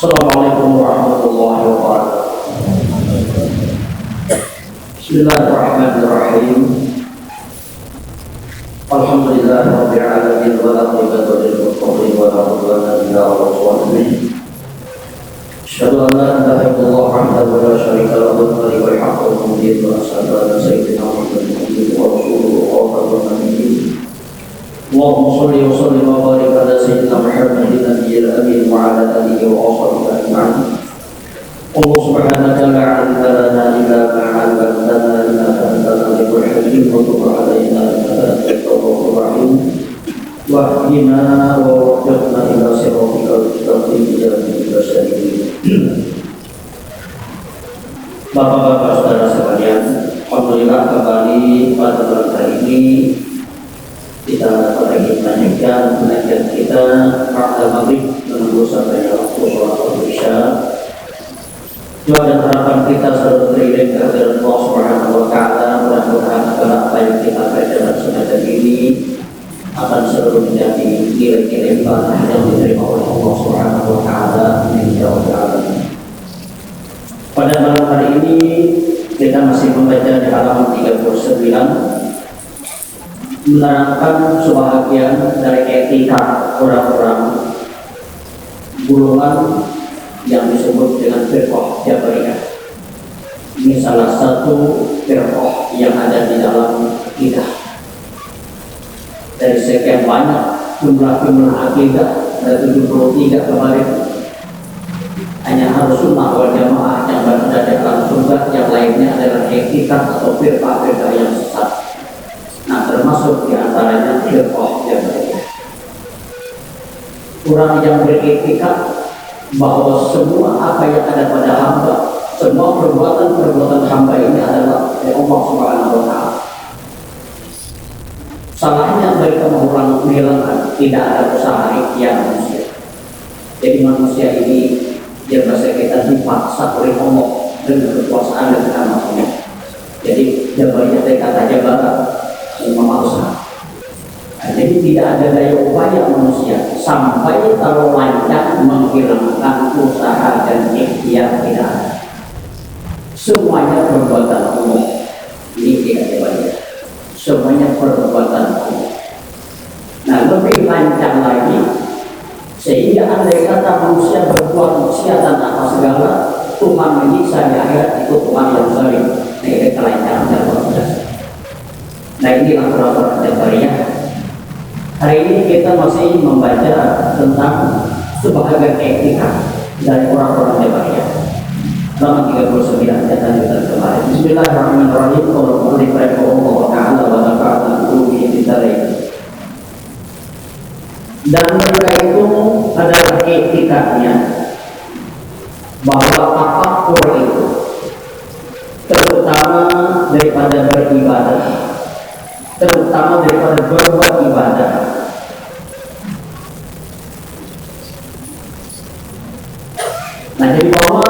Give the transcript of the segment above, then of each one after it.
Assalamualaikum warahmatullahi wabarakatuh. Bismillahirrahmanirrahim. Alhamdulillahirabbil alamin wal aqibatu lil muttaqin wa la udwana illa 'alal zalimin. Asyhadu an la ilaha illallah wahdahu la syarika lahu al-mulku wal hamdu wa asyhadu anna sayyidina Muhammadan abduhu wa rasuluhu wa khatamul nabiyyin. Allahumma shalli wa sallim wa barik ala sayyidina Muhammadin nabiyil amin wa ala alihi wa sahbihi ajma'in. Allah subhanaka la 'ilma lana illa ma 'allamtana innaka antal alimul hakim wa tub 'alaina innaka antat tawwabur rahim. Wahdina wa waffiqna ila siratikal mustaqim ya rabbal alamin. Bapak-bapak saudara sekalian, alhamdulillah kembali pada malam hari ini kita lagi melanjutkan pengajian kita pada maghrib menunggu sampainya waktu sholat isya. Doa dan harapan kita selalu teriring kehadiran Allah Subhanahu wa Ta'ala. Mudah-mudahan apa yang kita baca dan sengaja ini akan selalu menjadi nilai-nilai ibadah yang diterima oleh Allah Subhanahu wa Ta'ala. Pada malam hari ini kita masih membaca di halaman 39, menerangkan sebahagian dari etika orang-orang golongan yang disebut dengan firqah Jabariyah. Ini salah satu firqah yang ada di dalam akidah. Dari sekian banyak jumlah akidah, ada 73 kemarin, hanya harus sunnah wal jamaah yang berada di dalam surga, yang lainnya adalah etika atau firqah-firqah yang sesat. Nah, termasuk diantaranya firqah Jabariyah. Orang yang beretika bahwa semua apa yang ada pada hamba, semua perbuatan hamba ini adalah dari Allah Subhanahu wa Ta'ala. Salahnya mereka menghilangkan tidak ada usaha ikhtiar manusia. Jadi manusia ini dia merasa kita dipaksa oleh Allah dengan kekuasaan dan keamanan. Jadi Jabariyah kata Jabariyah memaksa. Jadi tidak ada daya upaya manusia sampai kalau lancar menghilangkan usaha dan ikhtiar tidak ada. Semuanya perbuatan Allah. Ini tidak Jabariyah. Semuanya perbuatan Allah. Nah, lebih lancar lagi, sehingga andai kata manusia berbuat maksiat dan apa segala, Tuhan menyiksa di akhirat itu Tuhan yang zalim. Nah, ini kelancaran dan proses. Nah, inilah peraturan Jabariyah. Hari ini kita masih membaca tentang sebahagian etika dari orang-orang Jabariyah. Halaman 39 catatan kemarin. Bismillahirrahmanirrahim. Qala Allah Ta'ala wa nafa'ana bihi dan mereka itu adalah etikanya bahwa apapun itu, terutama daripada beribadah, terutama daripada berbuat ibadah, nah jadi bahwa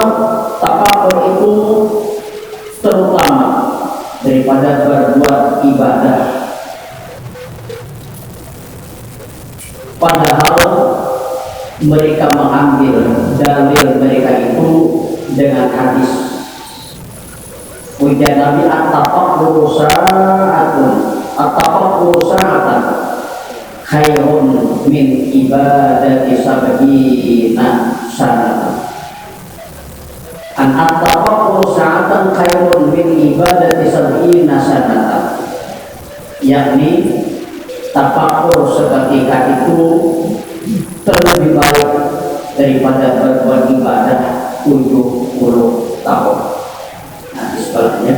apapun itu terutama daripada berbuat ibadah, padahal mereka mengambil dalil mereka itu dengan hadis. Ujian Nabi at-tafakkuru sa'atan khairun min ibadati sab'ina sanatan. At-tafakkuru sa'atan khairun min ibadati sab'ina sanatan. Yakni tafakur seketika itu terlebih baik daripada berbuat ibadah 70 tahun. Nah, sebaliknya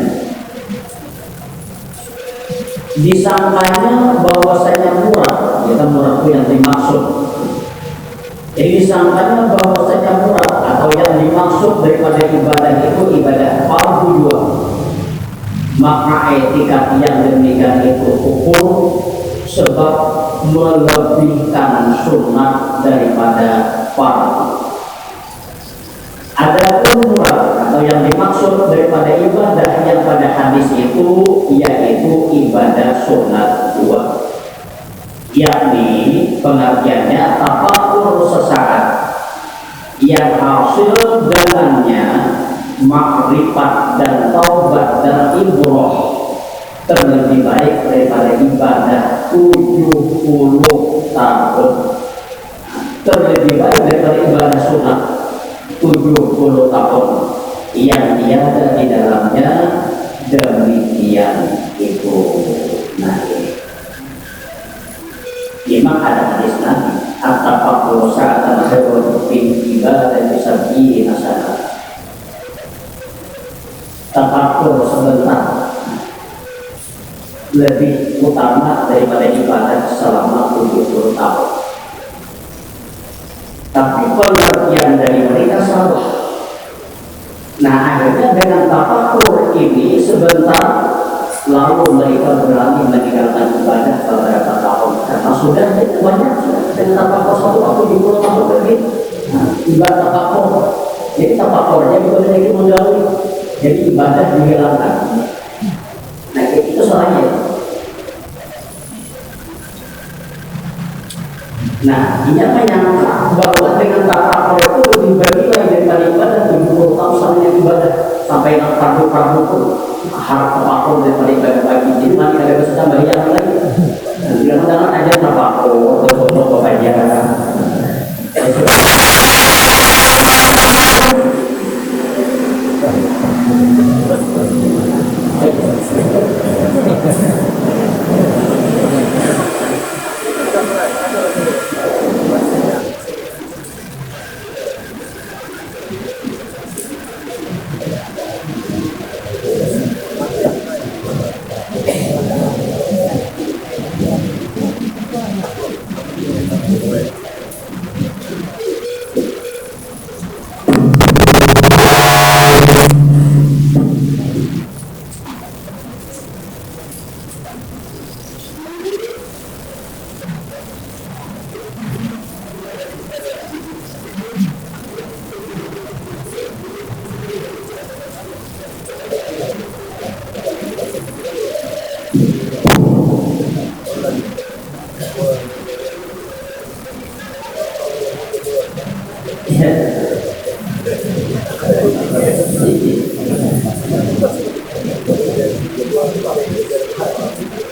disangkanya bahwasanya murah, kita murah itu yang dimaksud. Jadi disangkanya bahwasanya murah atau yang dimaksud daripada ibadah itu ibadah fardu juga. Maka etika yang demikian itu ukur sebab melebihkan sunnah daripada fardu. Adapun murad atau yang dimaksud daripada ibadah yang pada hadis itu yaitu ibadah sunat dua, yakni pengertiannya tafakur sesaat, yang hasil dengannya makrifat dan taubat dan ibrah terlebih baik daripada ibadah 70 tahun, terlebih baik daripada ibadah sunat 70 tahun yang tiada di dalamnya demikian itu. Nah, memang ada hadis Nabi at-tafakkur sa'atan khairun min ibadati sab'i hasanah. Tafakkur sebentar lebih utama daripada ibadah selama 70 tahun. Tapi pengertian dari mereka salah. Nah, akhirnya dengan tafakkur ini sebentar lalu mereka berani meninggalkan ibadah beberapa tahun karena sudah banyak dengan tafakkur satu waktu di pulau tahun lagi. Nah, ibadah tafakkur, jadi tafakkurnya bukan lagi menjauhi, jadi ibadah dihilangkan. Nah, itu salahnya. Nah, dia menyangka bahwa dengan tafakkur itu lebih bernilai daripada ibadah 70 tahun sampai ibadah sampai fardu-fardu pun harus tafakkur daripada ibadah pagi. Jadi mati ada kesusahan bayar lagi. Jangan aja tafakkur untuk bayar.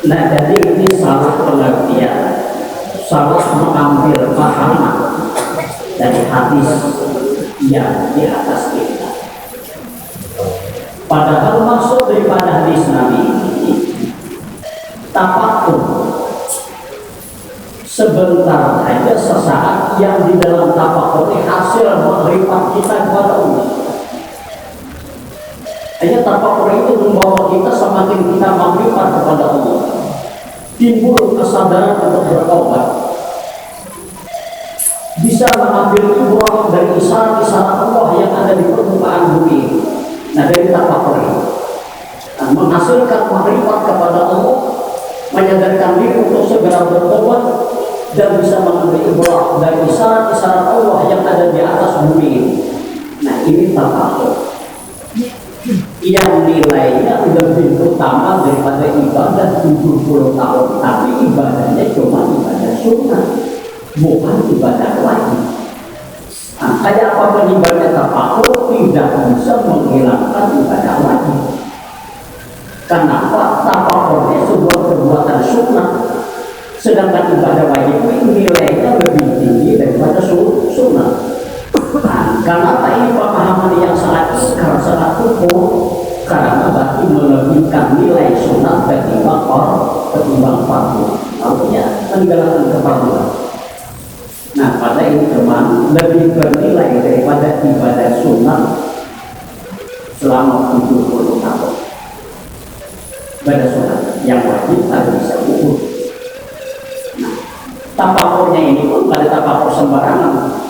Nah, jadi ini salah pengertian, salah mengambil pahaman dari hadis yang di atas kita. Padahal maksud daripada hadis Nabi ini tafakkur sebentar aja sesaat yang di dalam tafakkur ini hasil makrifat kita kepada Allah. Hanya tafakkur itu membawa kita semakin kita makrifat kepada Allah, timbul kesadaran untuk bertobat, bisa mengambil ibrah dari isyarat-isyarat Allah yang ada di permukaan bumi. Nah, dari tafakkur ini menghasilkan makrifat kepada Allah, menyadarkan diri untuk segera bertobat dan bisa mengambil ibrah dari isyarat-isyarat Allah yang ada di atas bumi. Nah, ini tafakkur yang nilainya lebih utama daripada ibadah 70 tahun, tapi ibadahnya cuma ibadah sunnah, bukan ibadah wajib. Nah, kayak apa ibadah tafakkur tidak bisa menghilangkan ibadah wajib. Kenapa? Tafakkurnya sebuah perbuatan sunnah, sedangkan ibadah wajib itu nilainya lebih tinggi daripada sunnah. Nah, karena ini pemahaman yang sangat iskar, sangat ukur, karena berarti melebihkan nilai sunat ketimbang fardu, artinya meninggalkan kefarduan. Nah, pada ini teman lebih bernilai daripada ibadah sunat selama 70 tahun. Ibadah sunat yang wajib tak bisa ukur. Nah, tafakurnya ini pun pada tafakur sembarangan.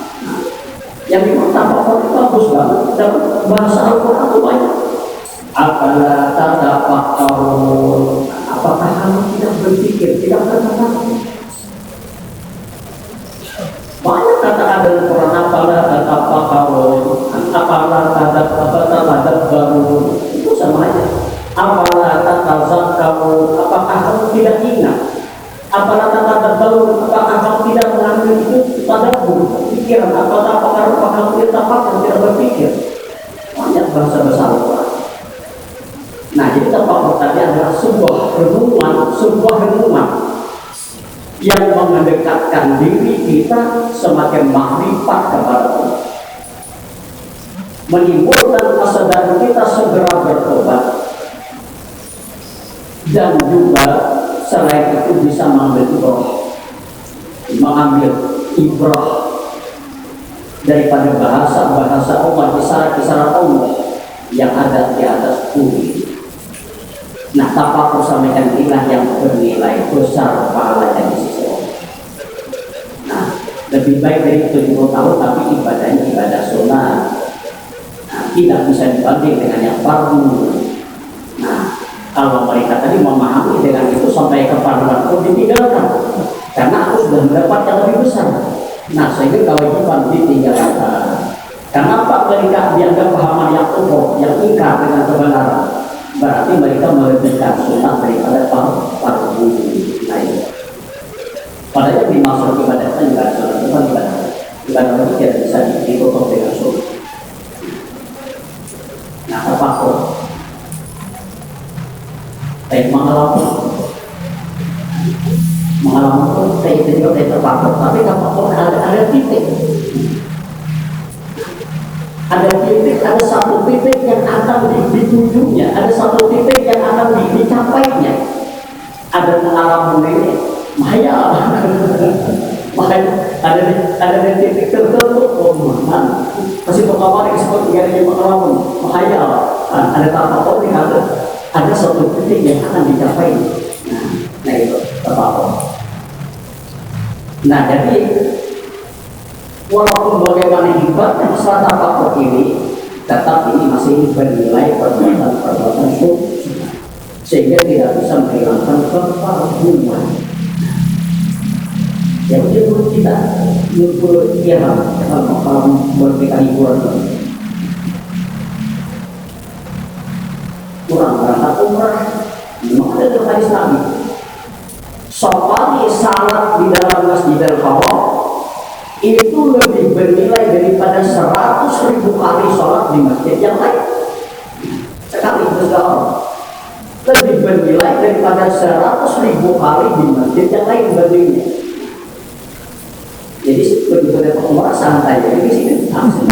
Yang memang tafakkur itu bagus banget dalam bahasa Al-Quran itu banyak. Apakah tafakkurun? Apakah kamu tidak berpikir, tidak bertafakkur? Banyak kata-kata dalam Quran. Apakah tafakkurun? Apakah tadabbarun? Itu sama aja. Apakah tatazakkarun? Apakah kamu tidak ingat? Apakah tadabbarun? Apakah kamu tidak mengambil itu tadabbur? pikiran apakah kita tidak berpikir banyak bahasa Al-Quran. Nah, jadi tafakur tadi adalah sebuah renungan yang mendekatkan diri kita semakin makrifat kepada Allah, menimbulkan kesadaran kita segera bertobat, dan juga selain itu bisa mengambil ibrah daripada bahasa Allah, kisaran Allah yang ada di atas bumi. Nah, tafakur sampaikan inilah yang bernilai besar pahalanya di sisi Allah. Nah, lebih baik dari 70 tahun tapi ibadahnya ibadah sunnah. Nah, tidak bisa dibanding dengan yang fardu. Nah, kalau mereka tadi memahami dengan itu sampai ke fardu pun ditinggalkan, karena aku sudah mendapat yang lebih besar. Nah, sehingga kewajiban ditinggalkan. Kenapa mereka dianggap pahaman yang kufur, yang ingkar dengan kebenaran? Berarti mereka melebihkan sunnah daripada fardu. Nah, itu. Padahal yang dimaksud ibadah itu juga sunnah, bukan ibadah. Ibadah itu tidak bisa ditutup dengan sunnah. Nah, tafakur. Baik mengalami itu saya juga tidak tafakur, tapi tafakur ada titik. Ada satu titik yang akan ditujuknya, ada satu titik yang akan dicapainya. Ada pengalaman ini, maya, ada di titik tertentu. Oh mana? Masih pertama seperti yang pengalaman, maya. Ada tafakur yang ada satu titik yang akan dicapai. Nah itu tafakur. Nah jadi walaupun bagaimana hebatnya masalah tafakur ini, tetap ini masih bernilai perbuatan sunnah, sehingga tidak bisa menghilangkan kefarduan. Yang menurut kita, menurut kalau berpikir hiburan kurang berangkat umrah, memang ada hadis Nabi. Safari salat di dalam Masjidil Haram itu lebih bernilai daripada 100.000 kali sholat di masjid yang lain. Sekali berdoa lebih bernilai daripada 100.000 kali di masjid yang lain berdirinya. Jadi benar-benar umrah santai jadi di sini langsung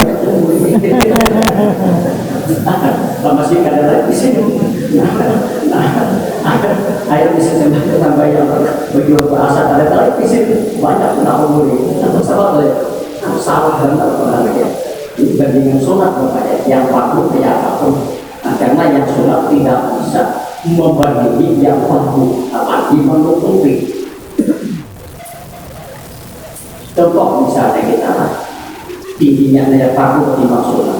masih ada lagi di sini. Ayo bisa tambah yang bagi bahasa ada lagi di sini banyak nak umur atau salah salah dan apa ini bandingan sunat makanya yang fardu kayak apapun. Nah, karena yang sunat tidak bisa membandingi yang fardu apalagi menutupi. Contoh misalnya kita tingginya dari fardu ketimbang sunat.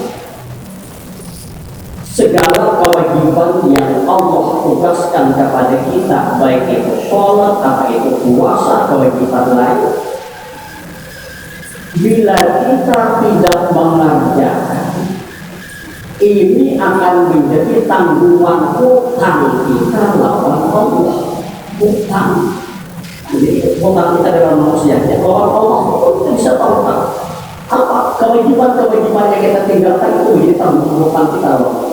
Segala kewajiban yang Allah tugaskan kepada kita, baik itu sholat, apa itu puasa, kewajiban lain, bila kita tidak mengerjakan, ini akan menjadi tanggungan hutang kita lawan Allah. Hutang. Jadi hutang kita dalam manusia, lawan Allah kita bisa tahu apa kewajiban yang kita tinggalkan itu jadi tanggungan kita lawan.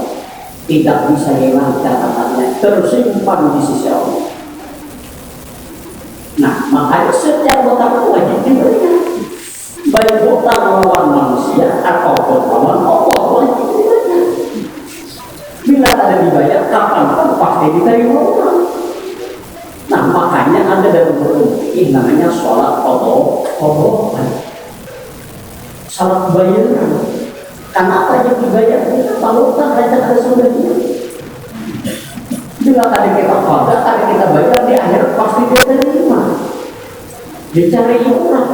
Tidak bisa hilang catatannya, tersimpan di sisi Allah. Nah, makanya setiap hutang itu wajib diberikan, baik hutang lawan manusia ataupun lawan Allah wajib diberikan. Bila ada dibayar, kapanpun pasti diterima orang. Nah, makanya ada dalam hukum ini namanya sholat qadha, salat bayaran. Karena apa yang dibayar kita tahu kan ada sumbernya. Bila tadi kita qadha, tadi kita bayar di akhir pasti dia terima. Dicari orang.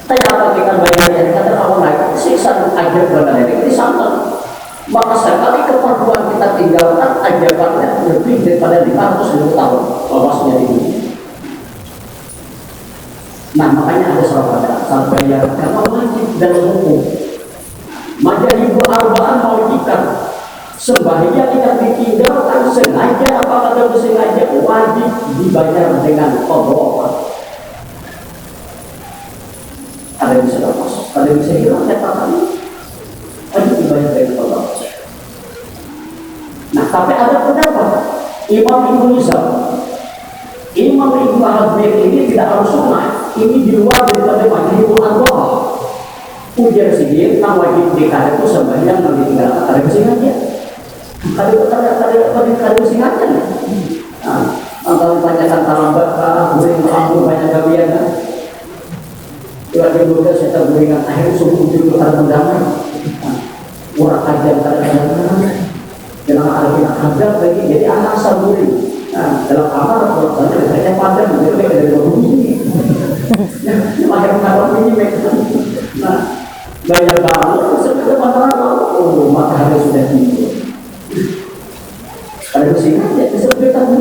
Tapi kalau kita bayar yang kata orang lain, siksa ajar pada diri kita sama. Maka sekali keperluan kita tinggalkan ajarannya lebih daripada 500 tahun lawasnya di dunia. Nah makanya ada salat bayar karena wajib dalam hukum. Majahibu arba'an mewajibkan sembahyang yang ditinggalkan sengaja apa kata sengaja wajib dibayar dengan qadha. Ada yang bisa lepas, ada Imam Ibnu Hizam, Imam Ibnu Hazm ini tidak harus sunnah, ini di luar daripada wajibul adha. Ujar si dia, nah wajib nikah itu sembahyang nanti tinggal ada kesingannya, ada kesingannya. Antara banyakan talambat, guring kamu banyak gabian kan. Dua juga saya terguringan akhir subuh juga terdamai. Murah kajian terdamai. Jangan ada kita hajar lagi jadi anak saburi. Dalam kamar kalau saja saya padam itu dari bumi. Macam kamar ini mereka. Nah, banyak banget sebenarnya matahari. Matahari sudah timbul. Ada sini ya seperti tadi.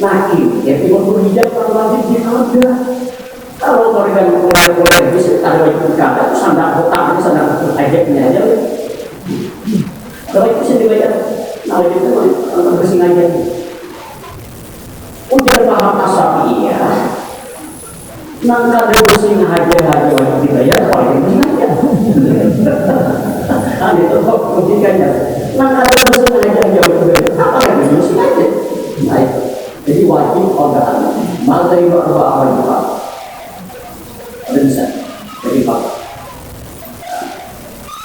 Nah ini ya timur hijab kalau wajib ada. Kalau mereka mulai bisa ada itu kata sandal kotak itu sandal ajaknya aja. Kalau itu saya dibaca, nah itu bersih aja. Udah paham asabi ya. Nangka bersih aja wajib dibayar kalau itu aja. Nah itu kok logikanya. Nangka bersih aja wajib dibayar. Apa yang bersih aja? Nah itu. Jadi wajib organ. Maka itu apa juga? Ada bisa. Jadi pak.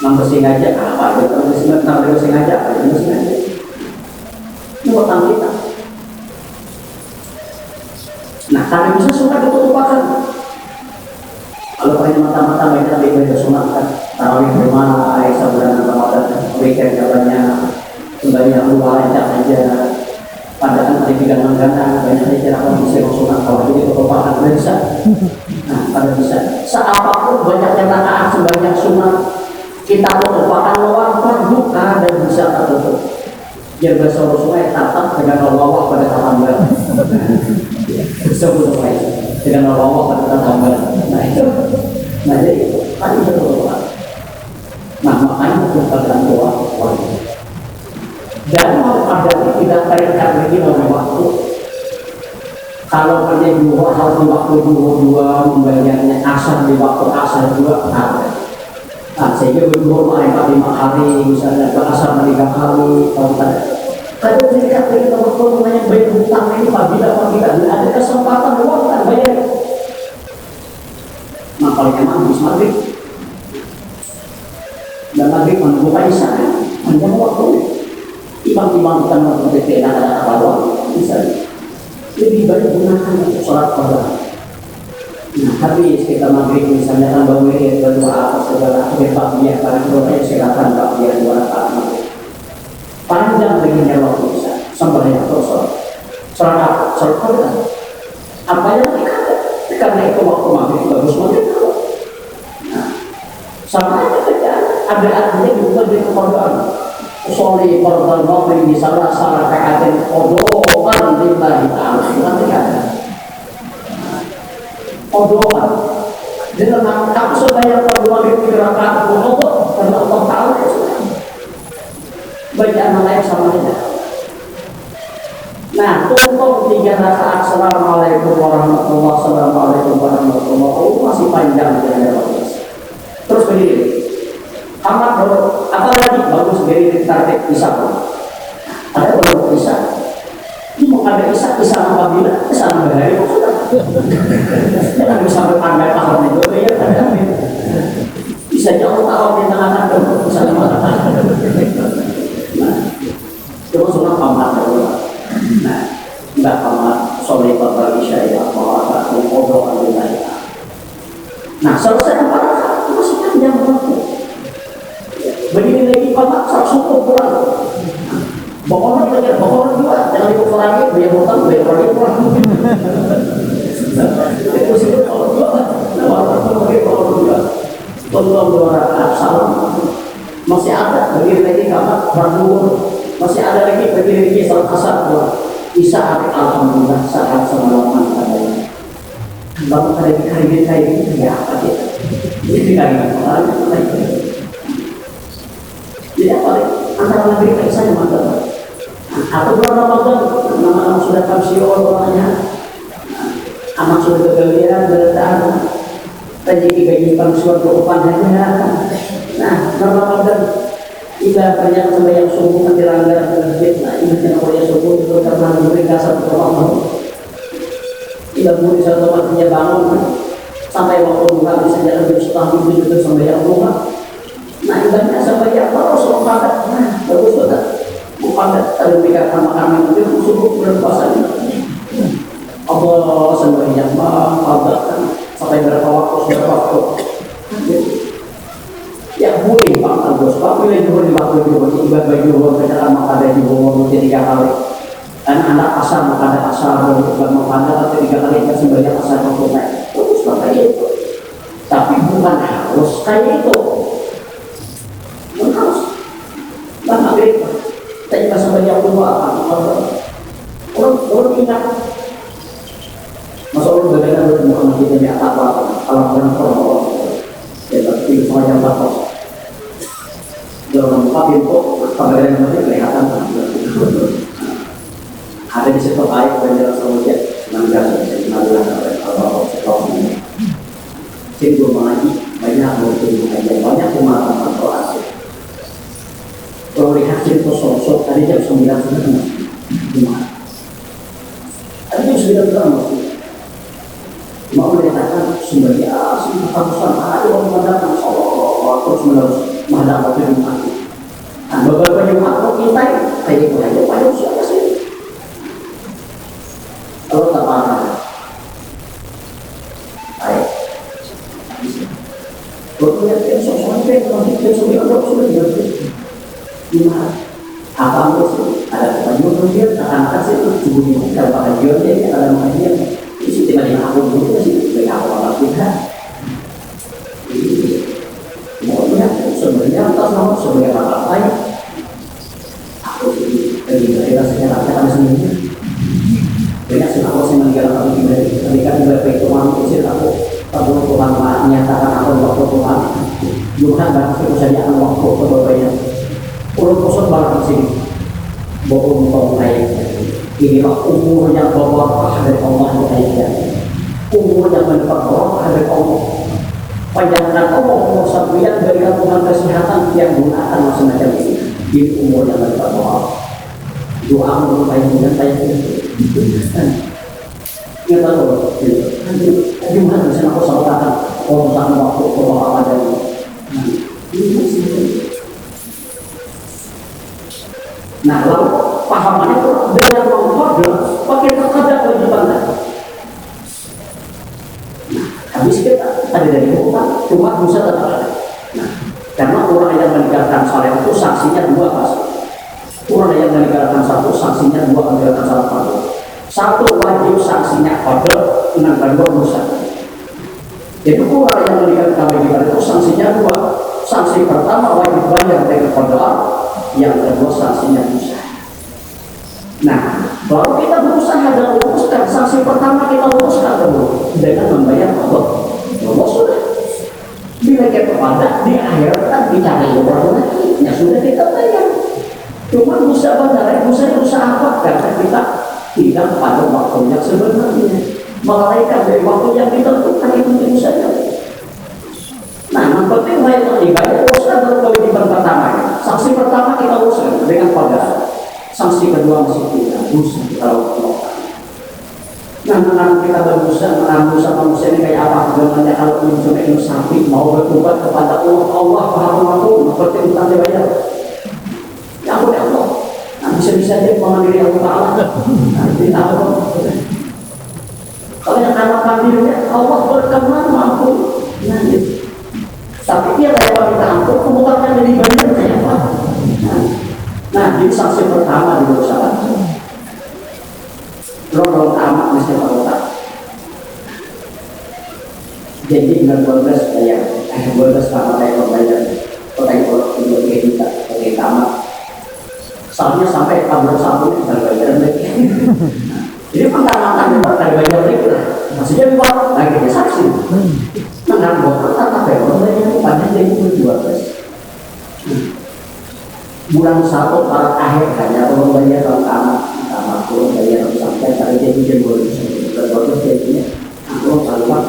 Bersih aja apa? Bersih aja. Ini buatan kita. Nah, kalau bisa sunat ditutupakan. Kalau pakai mata-mata mereka lebih banyak sunat kan. Tarawih bermalam, Aisyah bulan Ramadan, weekend katanya sebanyak luar aja. Padahal ada tiga langganan banyak aja orang bisa sunat kalau jadi ditutupakan bisa. Nah, pada bisa. Seapapun banyaknya rakaat sebanyak sunat kita merupakan lawan buka dan bisa tertutup. Biar bahasa Rasulullah tatap dengan Allah pada tatambal. Disebut apa itu? Dengan Allah pada tatambal. Nah itu, nah jadi tadi betul. Nah makanya bukan doa wajib. Dan mau ada tidak kaitkan lagi dengan waktu. Kalau pada dua harus di waktu dua membayarnya asar di waktu asar dua ada. Nah, sehingga berdua mereka 5 hari, misalnya berasal 3 kali, kalau kadang mereka kita bertemu banyak bayar hutang ini apabila ada kesempatan uang kan bayar. Nah, kalau memang habis maghrib dan maghrib menunggu Aisyah, panjang waktu. Imam-imam kita mau berpikir ada apa doang, misalnya lebih baik gunakan untuk sholat pada. Nah, habis kita maghrib misalnya tambah wirid berdoa atau segala bebaknya karena doanya silakan baknya 2 rakaat maghrib. Panjang begini waktu bisa sampai yang terus sholat apa yang dikata karena itu waktu maghrib bagus maghrib. Nah, sama aja kerjaan ada artinya juga di kemudian soli korban maghrib misalnya salah kaitan kodokan lillahi ta'ala nanti ada kodokan dengan aku supaya korban maghrib rakaat kodok karena Allah Ta'ala bacaan lain sama aja. Nah, tutup 3 rakaat assalamualaikum warahmatullahi wabarakatuh masih panjang ya. Terus berdiri. Amat baru apalagi bagus berdiri tarik bisa. Ada orang bisa. Ini mau ada bisa apabila bisa berhari sudah. Jangan bisa berpandai paham itu ya. Bisa jauh tahu di tengah-tengah bisa cuma sunat pamat dulu. Nah, enggak pamat sore pada isya ya, malah tak ngobrol lagi. Nah, selesai 4 rakaat masih panjang waktu. Begini lagi pamat 100 kurang. Pokoknya kita pokoknya juga jangan diukur lagi biar hutang biar lagi kurang. Itu sih kalau dua, kalau dua, tolong 2 rakaat salam masih ada begini lagi kamar berdua. Masih ada lagi bagi salat asar bisa alhamdulillah saat semalaman katanya. Kalau ada kayak gitu ya apa gitu. Ini kayak jadi apa? Antara negeri kayak saya mantap. Atau bulan Ramadan nama sudah kamsio orangnya. Anak sudah kegalian bertahan. Rezeki gaji pangsuan keupan hanya. Nah, Ramadan Ibadah banyak sembahyang subuh nanti langgar di masjid. Nah, ini tidak boleh subuh itu karena diberikan satu Allah. Ibadah boleh satu waktunya bangun sampai waktu buka bisa jalan setelah itu sembahyang rumah. Nah, ibadahnya sembahyang terus padat. Nah, bagus banget. Padat kalau dikatakan makanan itu subuh berpuasa. Allah sembahyang padat sampai berapa waktu. Ya boleh Pak Agus, Pak boleh juga di waktu itu ibadah juga berjalan maka ada juga tiga kali. Dan anak asar maka ada asar bukan maka ada tiga kali kan sembahyang asar waktu naik. Terus maka itu. Tapi bukan harus kayak itu. Bukan harus. Karena itu. Kita juga sembahyang dua orang ingat. Masa Allah berbeda dengan Muhammad kita di atas kalau orang ya tapi semuanya bagus. Dalam empat itu pemberian nanti kelihatan ada di situ air banjir semuanya kalau ini sibuk mengaji banyak banyak pemahaman asik. Kalau lihat itu sosok tadi jam 9 sudah gimana? Tadi jam 9 sudah masih mau menyatakan sumbernya ratusan hari orang mendatang terus menerus menghadap waktu yang mati. Nah, beberapa jemaat kita kayak gitu aja pada usia sih. Kalau tak parah, baik. Kalau lihat yang sosok-sosok yang sudah jadi gimana? Apa sih? Ada kebanyakan dia akan kasih itu tubuhnya kalau pakai dia ada makanya isi tiba-tiba aku dulu sih dari awal kita. Sebenarnya atas nama sebagai apa lain aku dari rasanya rakyat sendiri banyak sih aku sih meninggalkan aku ketika beberapa itu mampu sih aku Tuhan menyatakan aku waktu Tuhan bukan berarti saja akan waktu keberbaikan urut kosong barang sini bohong tong naik inilah umur yang berbarokah dari Allah yang kaya umur yang berbarokah dari Allah. Panjangkan Allah umur sampai berikan Tuhan kesehatan yang gunakan macam-macam ini di umur yang berdoa doa menurut baik-baik kita tahu nanti gimana bisa aku sampaikan orang sama waktu doa apa dari nah lalu pahamannya itu dengan mengkode pakai terkadang kewajiban. Habis kita ada dari hukum cuma dosa tetap ada. Nah, karena orang yang meninggalkan salat itu sanksinya dua pasti. Orang yang meninggalkan satu sanksinya dua meninggalkan salat fardu. Satu wajib sanksinya pada dengan kedua dosa. Jadi orang yang meninggalkan kewajiban itu sanksinya dua. Sanksi pertama wajib bayar dengan qada, yang kedua sanksinya dosa. Nah, baru kita berusaha dan luruskan sanksi pertama kita luruskan dulu dengan membayar Allah. Allah sudah bila kita pada di akhirat kan dicari orang lagi, ya sudah kita bayar. Cuma dosa benar, dosa apa? Karena kita tidak pada waktu yang sebenarnya, melalaikan dari waktu yang ditentukan itu dosanya. Nah, yang penting bayar dibayar dosa dalam kewajiban pertama. Sanksi pertama kita luruskan dengan pada. Sanksi kedua masih tidak dosa kalau melakukan. Nah, mengenai kita berdosa, dosa manusia ini kayak apa? Sebenarnya kalau mencuri ilmu sapi mau bertobat kepada Allah Maha seperti utang dibayar. Ya aku ya Allah. Nah, bisa-bisa dia mengambil Allah Taala. Nanti tahu. Kalau yang harapan dirinya Allah berkenan mampu. Nah, gitu. Tapi dia kalau kita ampun, kemudian jadi banyak kayak apa? Nah, ini sanksi pertama di dosa. Kalau tamat mesti tamat. Jadi dengan 12 bayar, 12 tamat yang membayar, orang untuk kita pakai tamat. Soalnya sampai tahun 1 kita bayar lagi. Jadi pengamatan kita bayar lagi lah. Maksudnya buat lagi dia saksi. Menang buat apa bayar pada jadi 12. Bulan 1 para akhir hanya orang bayar tamat turun bayar sampai kali jadi jebol berbodoh jadinya aku kalau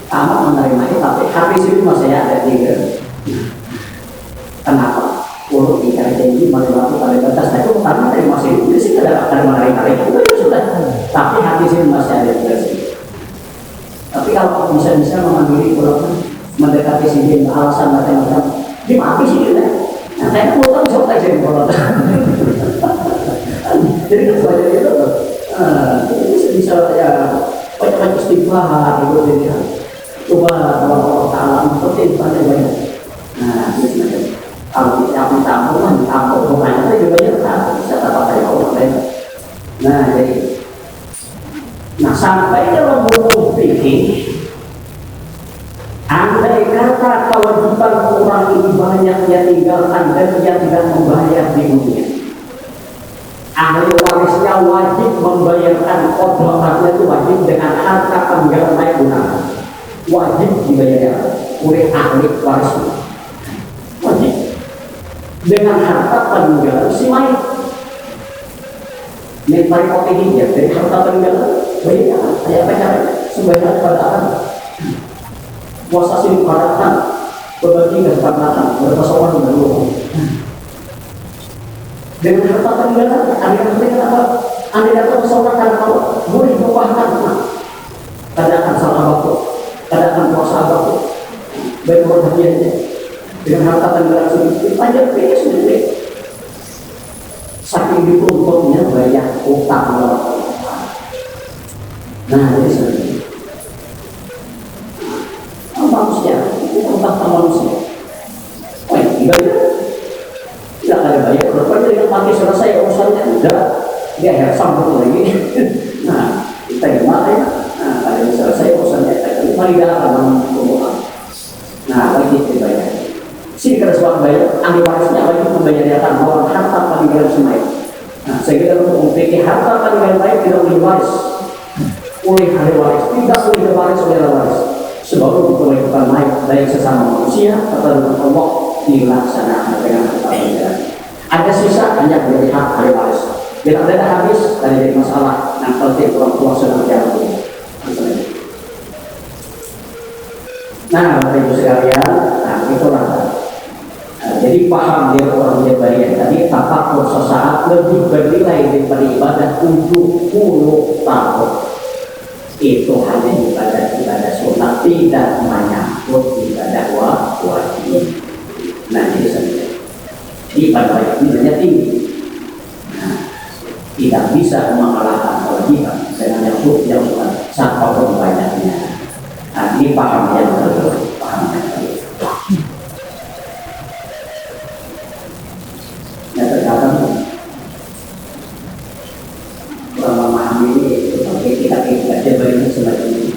tamat menerima tapi habis itu masih ada 3. Kenapa? cuma 50 kali batas. Nah itu karena dari masih di sini ada menarik-narik itu sudah. Tapi hati sini masih ada juga sih. Tapi kalau bisa mengambil pulang mendekati sini alasan macam-macam, dia mati sih kan. Nah saya mau tahu jawab aja di pulang. Jadi kan sebagai itu, bisa ya banyak istighfar gitu jadi. Coba kalau Allah seperti banyak. Nah, kalau kita tampung bukannya itu juga ya bisa dapat dari Allah. Nah, jadi sampai dalam buku fikih, andai kata kewajiban orang ini banyak yang tinggalkan dan dia tidak membayar di dunia, ahli warisnya wajib membayarkan kodratnya itu wajib dengan harta peninggalan Maimunah. Wajib dibayar oleh ahli warisnya, wajib dengan harta peninggalan si mayit. Mencari opini dia dari harta peninggalan bayar. Saya baca sebanyak pada puasa sini padatan berbagi kesepakatan berpasangan dulu dengan harta peninggalan. Anda dapat persoalan kalau boleh berubahkan kadakan salah waktu, kadakan puasa waktu, baik berbahagianya dengan harta peninggalan sedikit panjang pilih sendiri. Saking dituntutnya banyak utang. Nah jadi seperti itu. Manusia itu utang manusia. Tidak ada bayar. Berapa dengan mati selesai urusannya sudah dia harus sambung lagi. Nah kita gimana ya? Nah kalau selesai urusannya kita mari dalam pembukaan. Nah wajib dibayar. Sini kalau suatu bayar, ahli warisnya wajib membayarkan bahwa harta peninggalan semai. Nah, sehingga untuk memiliki harta peninggalan baik tidak boleh waris oleh ahli waris, tidak boleh diwaris oleh ahli waris. Sebab itu kewajiban baik sesama manusia atau dengan Allah dilaksanakan dengan harta peninggalan. Ada sisa hanya menjadi hak ahli waris. Bila tidak habis dari masalah yang penting orang tua sedang jalan. Nah, Bapak Ibu sekalian, itulah. Jadi paham dia orang Jabariyah tadi tafakur sesaat lebih bernilai daripada ibadah 70 tahun. Itu hanya ibadah sunat, tidak menyangkut ibadah wajib. Nah ini saja. Ibadah wajib nilainya tinggi. Nah, tidak bisa mengalahkan kewajiban dengan yang sunat sampai banyaknya. Nah ini paham yang betul, paham yang betul. Terkadang orang memahami ini kita coba ini sebagai ini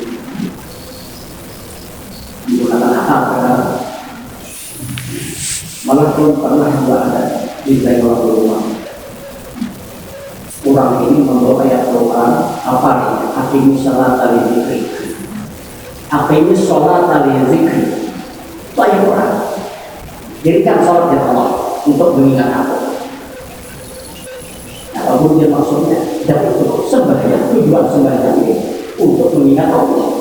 menggunakan akal karena malah belum pernah juga ada di dalam rumah orang ini membawa ayat Quran apa nih? Aqimus sholata lidzikri. Aqimus sholata lidzikri. Itu ayat Quran. Jadikan sholat ya Allah untuk mengingat aku. Apapun dia maksudnya, dan itu sembahyang, tujuan sembahyang ini untuk mengingat Allah.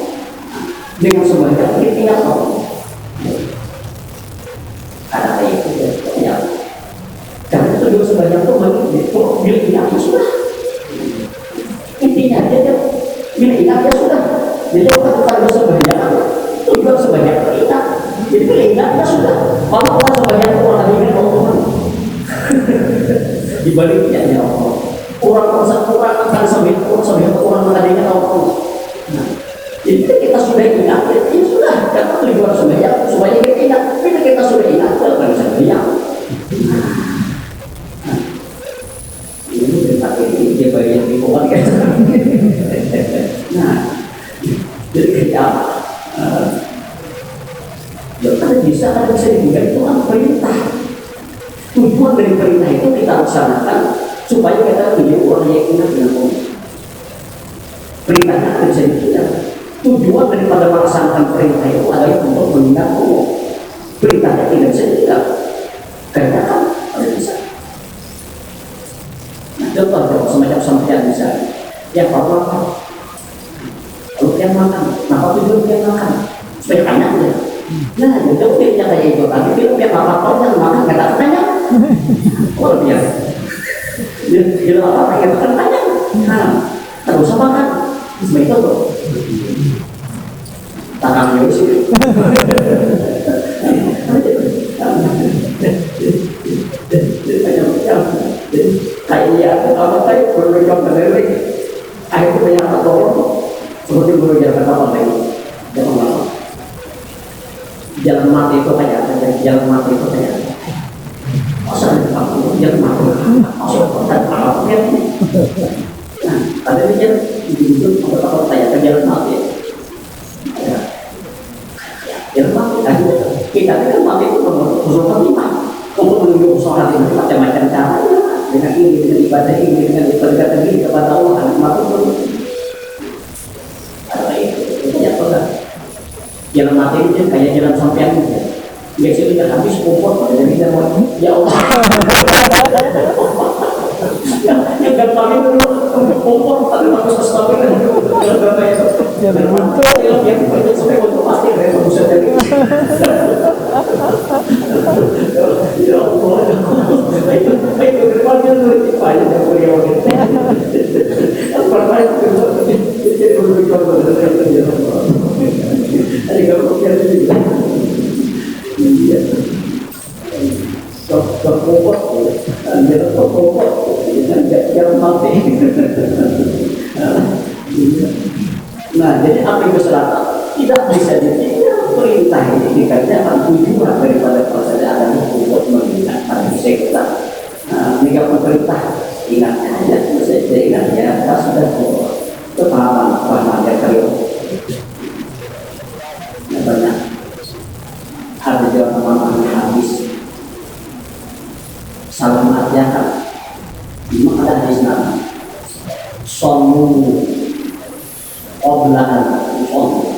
Dengan sembahyang ini ingat Allah. Karena itu ya. Karena tujuan sembahyang itu bila ingatnya sudah. Intinya dia bila ingatnya sudah. Jadi kalau sembahyang, tujuan sembahyang ingat. Jadi bila ingatnya sudah. Kalau Allah sembahyang orang ingat Allah. Dibaliknya ya Allah. Orang akan sampai orang mengadainya Allah. Nah, jadi kita sudah ingat, ya sudah. Karena tujuan sembahyang supaya kita ingat. Bila kita sudah ingat, kita bisa sembahyang. Ini berarti dia bagian di bawah kan. Nah, jadi kita kan bisa dibuka itu kan perintah. Tujuan dari perintah itu kita laksanakan supaya kita menjadi orang yang ingat dengan Allah. Perintahnya bisa diingat. Tujuan daripada melaksanakan perintah itu adalah untuk mengingat Allah. Perintahnya tidak bisa diingat. Karena kan harus bisa. Nah, contoh semacam sampean misalnya, yang apa? Kalau yang makan, kenapa tujuan yang makan? Supaya banyak ya. Nah, itu pilihnya kayak itu. Tapi film yang apa-apa yang makan nggak tanya. luar biasa. Dia apa yang kan tanya, tak usah makan, itu tuh. Tangan dia sih. Kayak apa tadi perlu coba dari akhirnya banyak atau seperti guru jalan apa lagi jalan mati itu kayak jalan mati itu kayak masa aku jalan mati masa dan apa ya nah ada dia itu apa kayak jalan mati jalan mati kita kan mati itu untuk apa untuk menuju sholat itu macam-macam cara dengan ini, dengan ibadah ini, dengan ibadah ini kepada Allah anak makhluk ada itu ya toh jalan mati itu kayak jalan sampean gitu biasanya udah habis kumpul jadi kita mau ya Allah yang gampang itu kumpul tapi harus stop kan jangan buntu yang banyak sampai buntu pasti ada pusat dari ya Allah itu depannya lebih banyak yang beliau apa itu jadi berbicara ada kalau kita juga iya sok ada sok jangan mati nah jadi apa yang berserata tidak bisa perintah ini dikerjakan tujuan daripada proses ada untuk mengingatkan kita jika pemerintah ingat aja saya ingat ya kita sudah pemahaman yang kalian banyak ada juga pemahaman habis salam artiakan memang ada hadis Nabi sonu oblahan sonu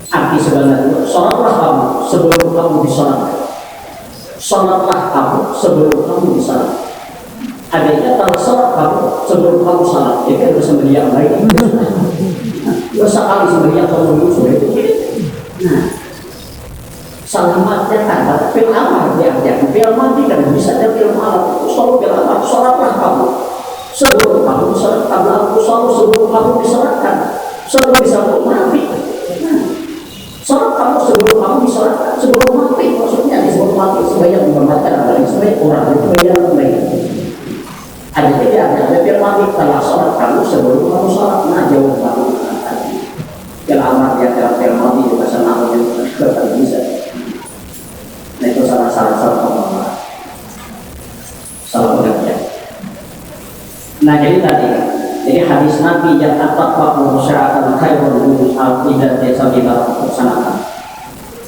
arti sebenarnya sholatlah kamu sebelum kamu disolatkan sholatlah kamu sebelum kamu disolat adanya kalau sholat kamu sebelum kamu sholat jadi ada sembelian baik dosa kali sembelian kamu sudah itu nah selamatnya kata film amal dia film mati kan bisa ada film amal selalu film amal sholatlah kamu sebelum kamu disolat kamu selalu sebelum kamu disolatkan sebelum bisa mati sholat kamu sebelum kamu disolatkan sebelum mati maksudnya sebelum mati sebanyak menghormatkan apalagi sebanyak orang itu yang baik ada tidak ada film mati setelah sholat kamu sebelum kamu sholat nah jauh kamu film amal ya film mati juga sama yang tidak bisa. Nah itu salah pemahaman salah pengertian. Nah jadi tadi hadis Nabi yang at-taqwa syara'atan khairun min al-ibadah desa kita laksanakan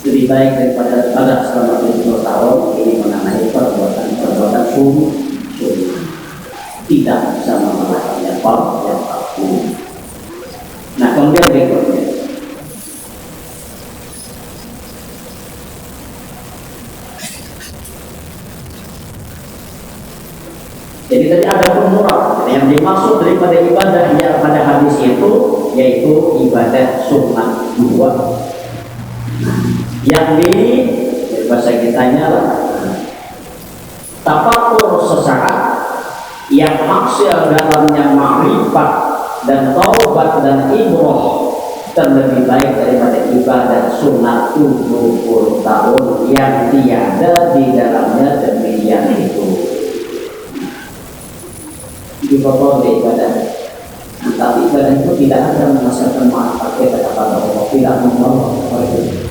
lebih baik daripada ibadah selama 70 tahun ini mengenai perbuatan sungguh tidak bisa memenangkan yang palsu. Nah kemudian berikutnya jadi tadi ada pemurah yang dimaksud daripada ibadah yang pada hadis itu yaitu ibadah sunnah dua yang di bahasa kitanya lah tafakur sesaat yang maksiat dalamnya ma'rifat dan taubat dan ibrah terlebih baik daripada ibadah sunnah 70 tahun yang tiada di dalamnya demikian itu dipotong dari ibadah. Tapi ibadah itu tidak ada menghasilkan manfaat kepada Allah, tidak membawa kepada itu,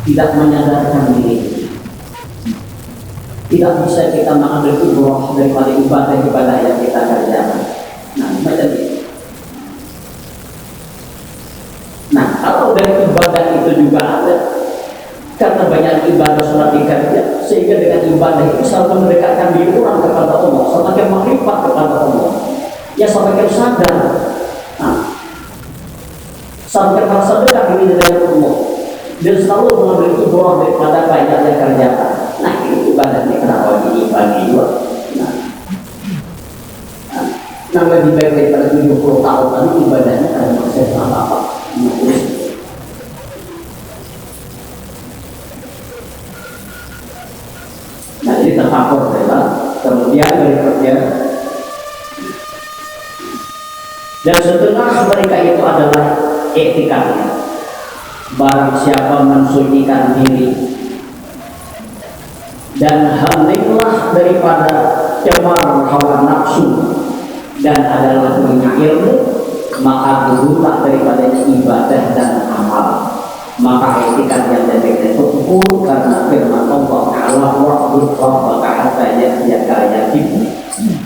tidak menyadarkan diri, tidak bisa kita mengambil ibrah daripada ibadah yang kita kerjakan. Nah, macam itu. Nah, kalau dari ibadah itu juga ada, karena banyak ibadah sholat dikerja, sehingga dengan ibadah itu selalu mendekatkan diri orang kepada Allah, semakin makrifat kepada Allah, ya semakin sadar, semakin merasa dekat diri dengan Allah, dan selalu mengambil ibrah daripada banyak yang kerjakan. Nah ini ibadahnya kenapa dibagi dua? Nah lebih baik daripada 70 tahun tadi ibadahnya karena maksudnya apa-apa. Dan setengah mereka itu adalah etikanya. Barang siapa mensucikan diri dan halinglah daripada cemar hawa nafsu dan adalah punya ilmu, maka gurulah daripada ibadah dan amal. Maka etika yang demikian itu karena firman Allah Ta'ala wa'bud rabbaka hatta ya'tiyakal yaqin.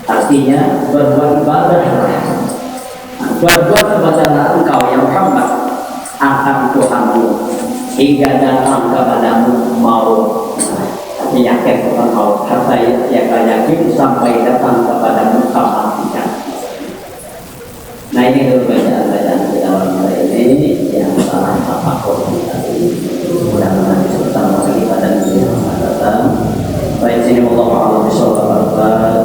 Artinya berbuat ibadah, berbuat kepada engkau yang Muhammad akan Tuhanmu hingga datang kepadamu maut. Yakin kepada maut hatta ya'tiyakal yaqin, sampai datang kepadamu kematian. Nah, ini bacaan-bacaan di dalam ini yang salah apa kita mudah-mudahan bersama lagi pada minggu yang akan datang. Baik, sini Allah Ta'ala bisawab.